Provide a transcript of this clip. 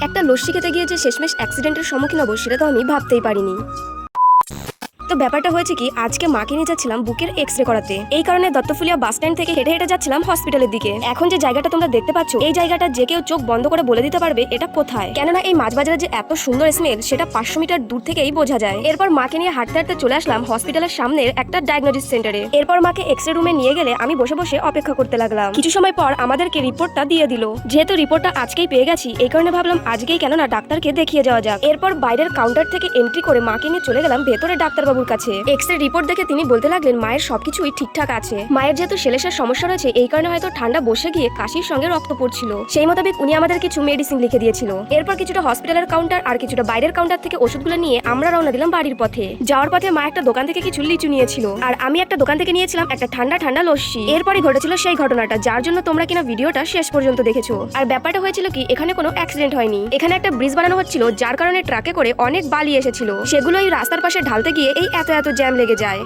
একটা লস্যি খেতে গিয়ে যে শেষমেশ অ্যাক্সিডেন্টের সম্মুখীন হবো সেটা তো আমি ভাবতেই পারিনি। তো ব্যাপারটা হয়েছে কি, আজকে মাকে নিয়ে যাচ্ছিলাম বুকের এক্স রে করাতে। এই কারণে দত্তফুলিয়া বাস স্ট্যান্ড থেকে হেঁটে হেঁটে যাচ্ছিলাম হসপিটালের দিকে। এখন যে জায়গাটা তোমরা দেখতে পাচ্ছ, এই জায়গাটা যে কেউ চোখ বন্ধ করে বলে দিতে পারবে এটা কোথায়, কেননা এই মাছ বাজারে যে এত সুন্দর স্মেল সেটা 500 মিটার দূর থেকেই বোঝা যায়। এরপর মাকে নিয়ে হাঁটতে হাঁটতে চলে আসলাম হসপিটালের সামনের একটা ডায়াগনোস্টিক সেন্টারে। এরপর মাকে এক্স রে রুমে নিয়ে গেলে আমি বসে বসে অপেক্ষা করতে লাগলাম। কিছু সময় পর আমাদেরকে রিপোর্টটা দিয়ে দিল। যেহেতু রিপোর্টটা আজকেই পেয়ে গেছি, এই কারণে ভাবলাম আজকেই কেননা ডাক্তারকে দেখিয়ে যাওয়া যাক। এরপর বাইরের কাউন্টার থেকে এন্ট্রি করে মাকে নিয়ে চলে গেলাম ভেতরে ডাক্তারবাবুর কাছে। এক্স রে রিপোর্ট দেখে তিনি বলতে লাগলেন মায়ের সবকিছুই ঠিকঠাক আছে। মায়ের যেহেতু সেলেসের সমস্যা রয়েছে, এই কারণে হয়তো ঠান্ডা বসে গিয়ে কাশির সঙ্গে রক্ত পড়ছিল। সেই মোতাবেক উনি আমাদের কিছু মেডিসিন লিখে দিয়েছিল। এরপর কিছুটা হসপিটালের কাউন্টার আর কিছুটা বাইরের কাউন্টার থেকে ওষুধগুলো নিয়ে আমরা রওনা দিলাম বাড়ির পথে। যাওয়ার পথে মা একটা দোকান থেকে কিছু লিচু নিয়েছিল, আর আমি একটা দোকান থেকে নিয়েছিলাম একটা ঠান্ডা ঠান্ডা লস্যি। এরপরই ঘটেছিল সেই ঘটনাটা, যার জন্য তোমরা কিনা ভিডিওটা শেষ পর্যন্ত দেখেছো। আর ব্যাপারটা হয়েছিল কি, এখানে কোনো অ্যাক্সিডেন্ট হয়নি। এখানে একটা ব্রিজ বানানো হচ্ছিল, যার কারণে ট্রাকে করে অনেক বালি এসেছিল। সেগুলো এই রাস্তার পাশে ঢালতে গিয়ে এই এত জ্যাম লেগে যায়।